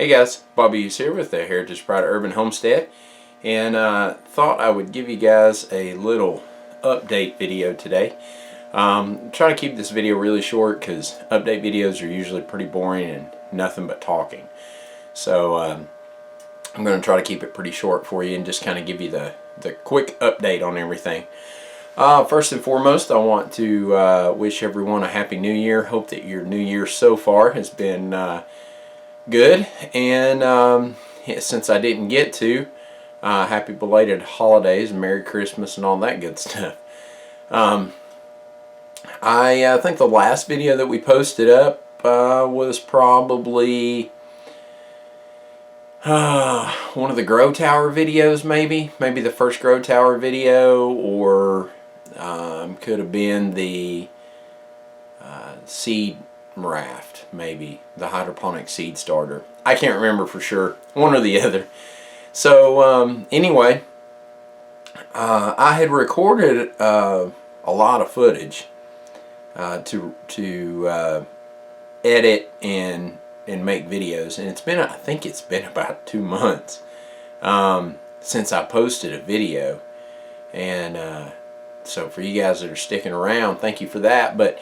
Hey guys, Bobby Hughes here with the Heritage Pride Urban Homestead, and thought I would give you guys a little update video today. Trying to keep this video really short because update videos are usually pretty boring and nothing but talking. So I'm going to try to keep it pretty short for you and just kind of give you the quick update on everything. First and foremost, I want to wish everyone a Happy New Year. Hope that your New Year so far has been good, and since I didn't get to, happy belated holidays, Merry Christmas and all that good stuff. I think the last video that we posted up was probably one of the grow tower videos, maybe the first grow tower video, or could have been the seed raft, maybe the hydroponic seed starter. I can't remember for sure, one or the other. So anyway, I had recorded a lot of footage to edit and make videos, and it's been, I think it's been about 2 months since I posted a video, and so for you guys that are sticking around, thank you for that. But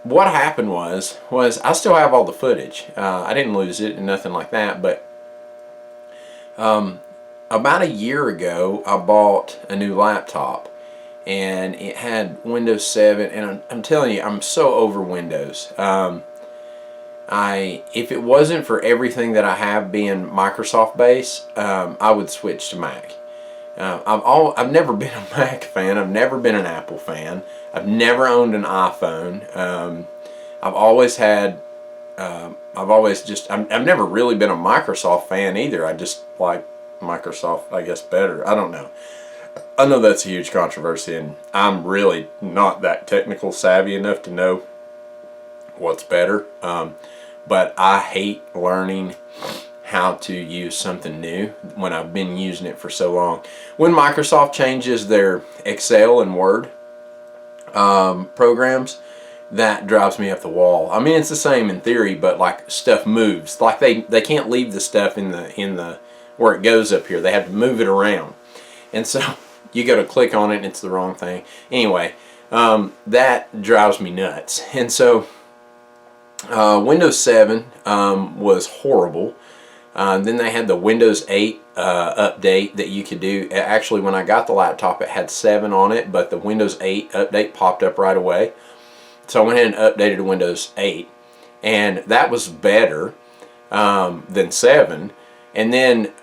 what happened was I still have all the footage. I didn't lose it and nothing like that, but about a year ago I bought a new laptop, and it had Windows 7, and I'm telling you, I'm so over Windows. If it wasn't for everything that I have being Microsoft based, I would switch to Mac. I've never been a Mac fan. I've never been an Apple fan. I've never owned an iPhone. I've always had. I've never really been a Microsoft fan either. I just like Microsoft, I guess, better. I don't know. I know that's a huge controversy, and I'm really not that technical savvy enough to know what's better. But I hate learning how to use something new when I've been using it for so long. When Microsoft changes their Excel and Word programs, that drives me up the wall. I mean, it's the same in theory, but like stuff moves. Like they can't leave the stuff in the where it goes up here. They have to move it around, and so you go to click on it and it's the wrong thing. Anyway, that drives me nuts. And so Windows 7 was horrible. Then they had the Windows 8 update that you could do. Actually, when I got the laptop, it had 7 on it, but the Windows 8 update popped up right away. So I went ahead and updated to Windows 8, and that was better than 7. And then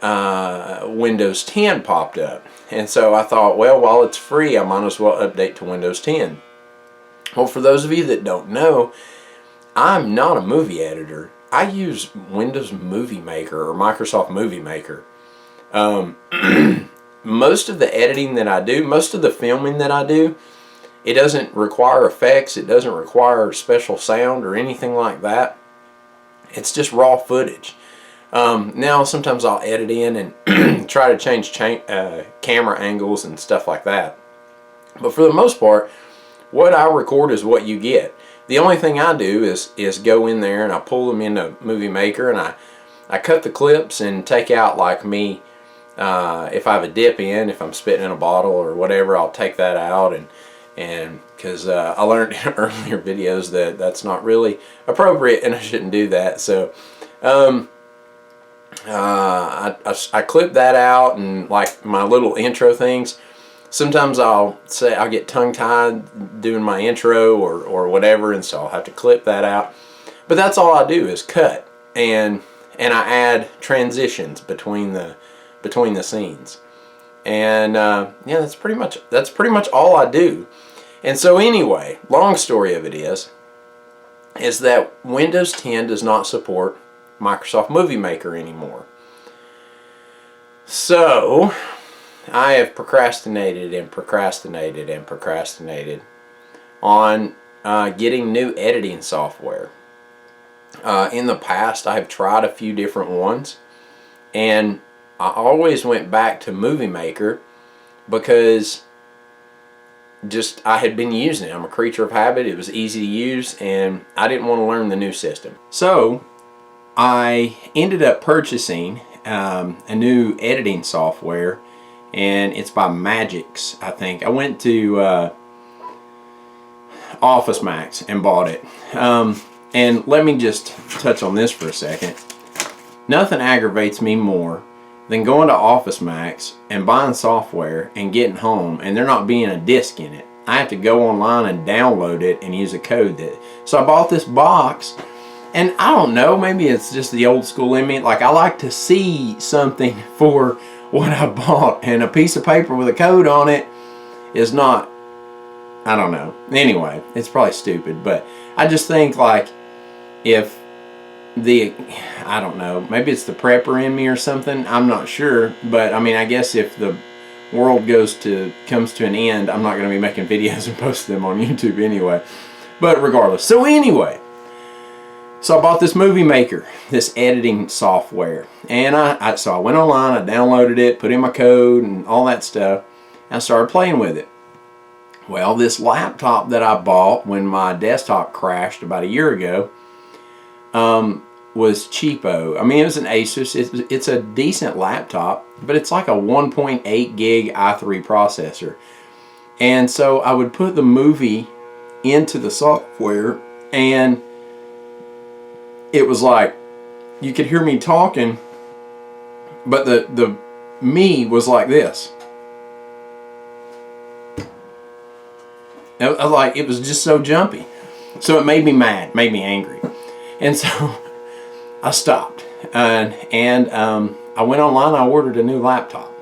Windows 10 popped up. And so I thought, well, while it's free, I might as well update to Windows 10. Well, for those of you that don't know, I'm not a movie editor. I use Windows Movie Maker or Microsoft Movie Maker. Most of the editing that I do, most of the filming that I do, it doesn't require effects. It doesn't require special sound or anything like that. It's just raw footage. Now sometimes I'll edit in and try to change camera angles and stuff like that. But for the most part, what I record is what you get. The only thing I do is go in there and I pull them into Movie Maker, and I cut the clips and take out, like me, if I have a dip in, if I'm spitting in a bottle or whatever, I'll take that out, and because I learned in earlier videos that that's not really appropriate and I shouldn't do that. So I clip that out, and like my little intro things, sometimes I'll get tongue-tied doing my intro or whatever, and so I'll have to clip that out. But that's all I do is cut, and I add transitions between the scenes, and yeah, that's pretty much all I do. And so anyway, long story of it is that Windows 10 does not support Microsoft Movie Maker anymore. So I have procrastinated on getting new editing software. In the past, I have tried a few different ones, and I always went back to Movie Maker because I had been using it. I'm a creature of habit. It was easy to use, and I didn't want to learn the new system. So I ended up purchasing a new editing software, and it's by Magix, I think. I went to Office Max and bought it. And let me just touch on this for a second. Nothing aggravates me more than going to Office Max and buying software and getting home and there not being a disk in it. I have to go online and download it and use a code that. So I bought this box, and I don't know, maybe it's just the old school in me. Like, I like to see something for what I bought, and a piece of paper with a code on it is not, I don't know. Anyway, it's probably stupid, but I just think, like, if I don't know, maybe it's the prepper in me or something, I'm not sure, but I mean, I guess if the world comes to an end, I'm not going to be making videos and posting them on YouTube anyway. But regardless, so anyway, so I bought this movie maker, this editing software, and so I went online, I downloaded it, put in my code and all that stuff, and I started playing with it. Well, this laptop that I bought when my desktop crashed about a year ago was cheapo. I mean, it was an Asus. It's a decent laptop, but it's like a 1.8 gig i3 processor. And so I would put the movie into the software, and it was like you could hear me talking, but the me was like this. Like, it was just so jumpy. So it made me mad, made me angry. And so I stopped. And I went online, I ordered a new laptop.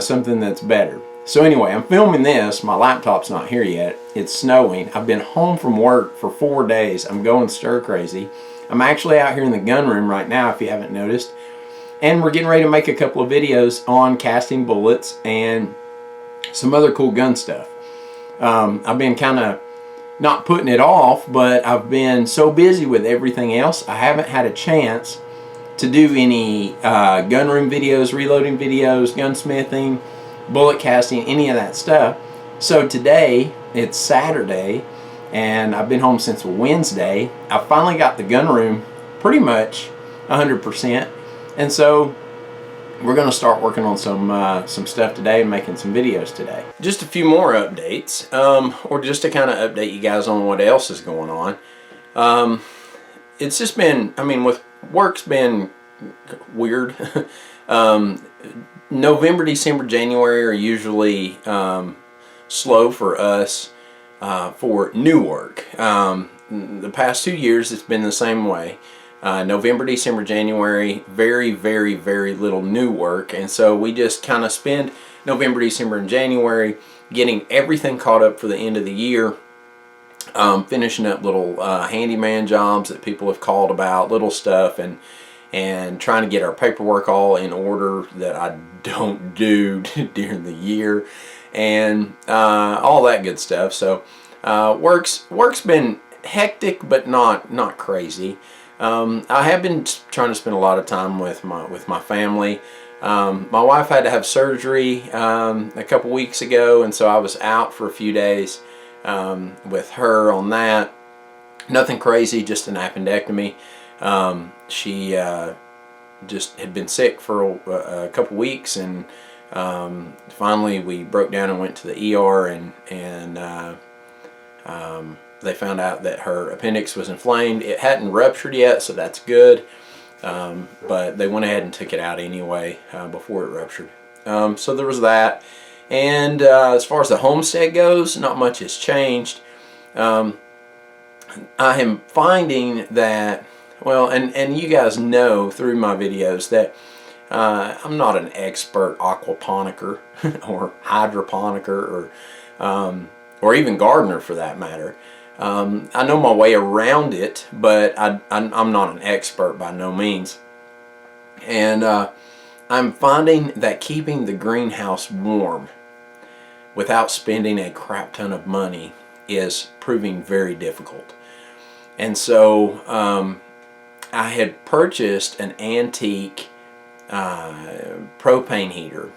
Something that's better. So anyway, I'm filming this. My laptop's not here yet. It's snowing. I've been home from work for 4 days. I'm going stir crazy. I'm actually out here in the gun room right now, if you haven't noticed. And we're getting ready to make a couple of videos on casting bullets and some other cool gun stuff. I've been kind of not putting it off, but I've been so busy with everything else, I haven't had a chance to do any gun room videos, reloading videos, gunsmithing, bullet casting, any of that stuff. So today, it's Saturday, and I've been home since Wednesday. I finally got the gun room pretty much 100%, and so we're going to start working on some stuff today and making some videos today. Just a few more updates, or just to kind of update you guys on what else is going on. It's just been, I mean, with work's been weird. November, December, January are usually slow for us for new work. The past 2 years it's been the same way. November, December, January, very, very, very little new work, and so we just kind of spend November, December, and January getting everything caught up for the end of the year, finishing up little handyman jobs that people have called about, little stuff, and trying to get our paperwork all in order that I don't do during the year, and all that good stuff. So work's been hectic, but not crazy. I have been trying to spend a lot of time with my family. My wife had to have surgery a couple weeks ago, and so I was out for a few days with her on that. Nothing crazy, just an appendectomy. She just had been sick for a couple weeks, and finally we broke down and went to the ER, and they found out that her appendix was inflamed. It hadn't ruptured yet, so that's good, but they went ahead and took it out anyway before it ruptured. So there was that, and as far as the homestead goes, not much has changed. I am finding that, well, and you guys know through my videos that I'm not an expert aquaponicer or hydroponicer or even gardener for that matter. I know my way around it, but I'm not an expert by no means. And I'm finding that keeping the greenhouse warm without spending a crap ton of money is proving very difficult. And so I had purchased an antique propane heater.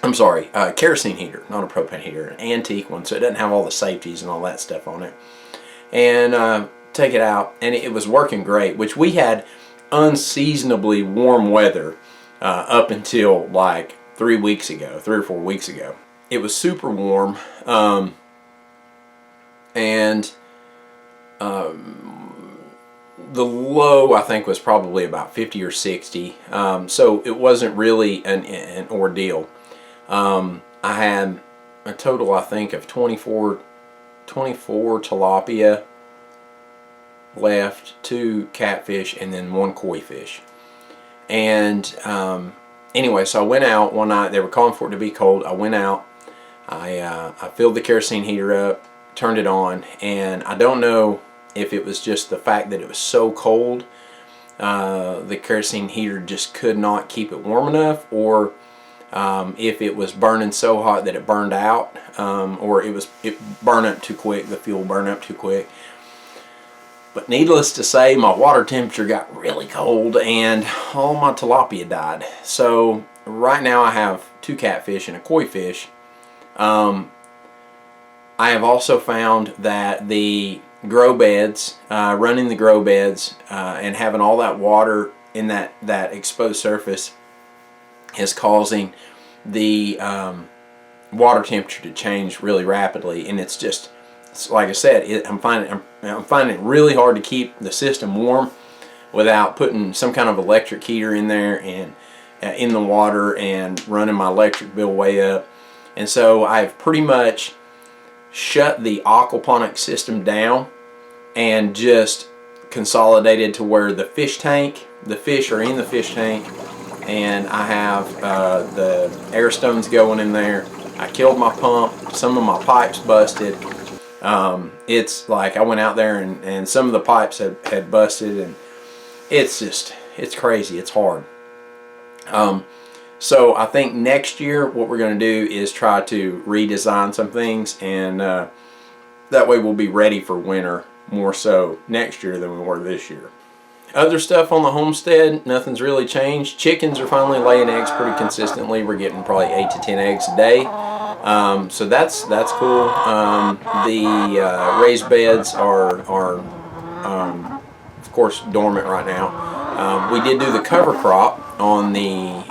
I'm sorry, kerosene heater, not a propane heater, an antique one, so it doesn't have all the safeties and all that stuff on it. And take it out, and it was working great, which we had unseasonably warm weather up until like 3 weeks ago, 3 or 4 weeks ago. It was super warm, and the low I think was probably about 50 or 60, so it wasn't really an ordeal. I had a total, I think, of 24 tilapia left, 2 catfish, and then 1 koi fish. And anyway, so I went out one night. They were calling for it to be cold. I went out. I filled the kerosene heater up, turned it on, and I don't know if it was just the fact that it was so cold, the kerosene heater just could not keep it warm enough, or if it was burning so hot that it burned out, or it burned up too quick, the fuel burned up too quick. But needless to say, my water temperature got really cold and all my tilapia died. So right now I have 2 catfish and a koi fish. I have also found that the grow beds, running the grow beds and having all that water in that exposed surface is causing the water temperature to change really rapidly, and it's like I said, I'm finding it really hard to keep the system warm without putting some kind of electric heater in there and in the water and running my electric bill way up. And so I've pretty much shut the aquaponics system down and just consolidated to where the fish are in the fish tank, and I have the air stones going in there. I killed my pump. Some of my pipes busted. It's like I went out there and some of the pipes had busted, and it's crazy. It's hard. So I think next year what we're going to do is try to redesign some things, and that way we'll be ready for winter more so next year than we were this year. Other stuff on the homestead, nothing's really changed. Chickens are finally laying eggs pretty consistently. We're getting probably 8 to 10 eggs a day. So that's cool. The raised beds are of course dormant right now. We did do the cover crop on the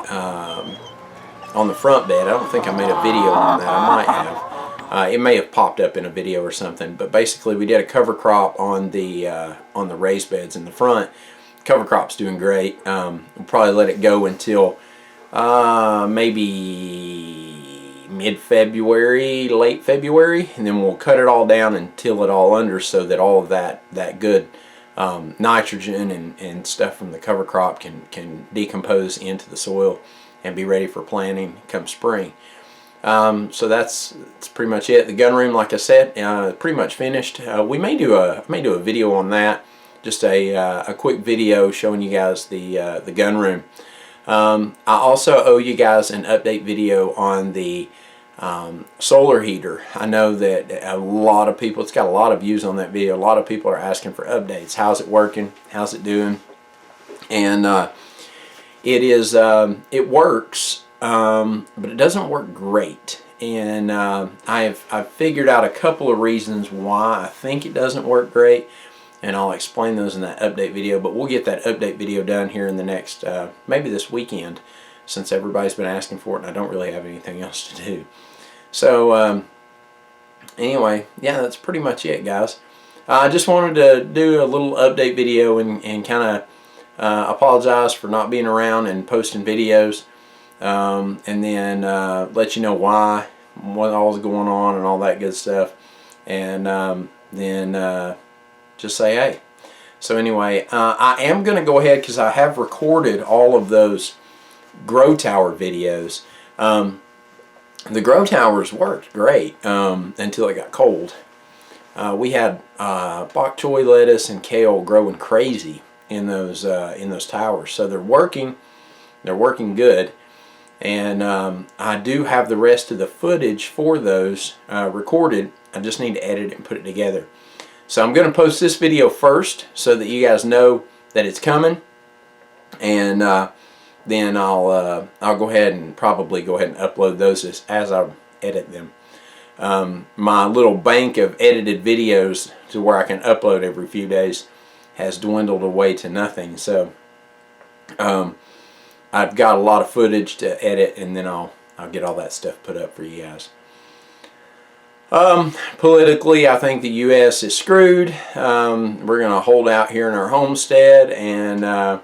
front bed. I don't think I made a video on that. I might have. It may have popped up in a video or something, but basically we did a cover crop on the raised beds in the front. Cover crop's doing great. We'll probably let it go until maybe mid-February, late February, and then we'll cut it all down and till it all under so that all of that good nitrogen and stuff from the cover crop can decompose into the soil and be ready for planting come spring. So that's pretty much it. The gun room, like I said, pretty much finished. We may do a video on that, just a quick video showing you guys the gun room. I also owe you guys an update video on the solar heater. I know that a lot of people, it's got a lot of views on that video. A lot of people are asking for updates. How's it working? How's it doing? And it works, but it doesn't work great. And I've figured out a couple of reasons why I think it doesn't work great, and I'll explain those in that update video. But we'll get that update video done here in the next, maybe this weekend, since everybody's been asking for it and I don't really have anything else to do. So anyway, yeah, that's pretty much it, guys. I just wanted to do a little update video and kind of apologize for not being around and posting videos, and then let you know why, what all's going on and all that good stuff, and then just say hey. So anyway, I am going to go ahead, because I have recorded all of those grow tower videos. The grow towers worked great until it got cold. We had bok choy lettuce and kale growing crazy in those towers, so they're working good. And I do have the rest of the footage for those recorded. I just need to edit it and put it together. So I'm going to post this video first so that you guys know that it's coming, and then I'll go ahead and probably upload those as I edit them. My little bank of edited videos to where I can upload every few days has dwindled away to nothing. So I've got a lot of footage to edit, and then I'll get all that stuff put up for you guys. Politically, I think the U.S. is screwed. We're going to hold out here in our homestead, and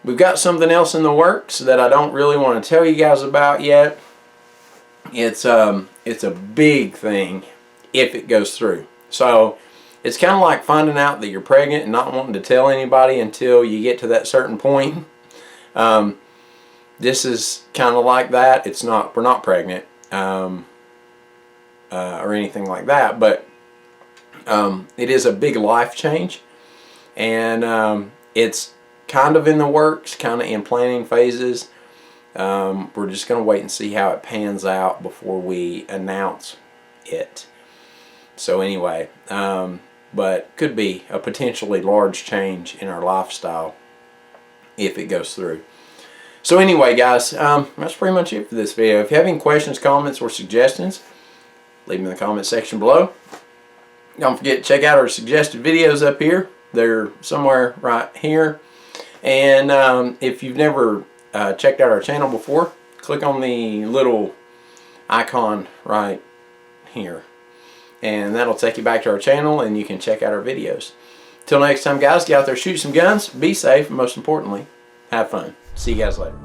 we've got something else in the works that I don't really want to tell you guys about yet. It's a big thing if it goes through. So it's kind of like finding out that you're pregnant and not wanting to tell anybody until you get to that certain point. This is kind of like that. We're not pregnant or anything like that, but it is a big life change, and it's kind of in the works, kind of in planning phases. We're just going to wait and see how it pans out before we announce it. So anyway, but could be a potentially large change in our lifestyle if it goes through. So anyway, guys, that's pretty much it for this video. If you have any questions, comments, or suggestions, leave them in the comment section below. Don't forget to check out our suggested videos up here. They're somewhere right here. And if you've never checked out our channel before, click on the little icon right here, and that'll take you back to our channel, and you can check out our videos. Till next time, guys, get out there, shoot some guns, be safe, and most importantly, have fun. See you guys later.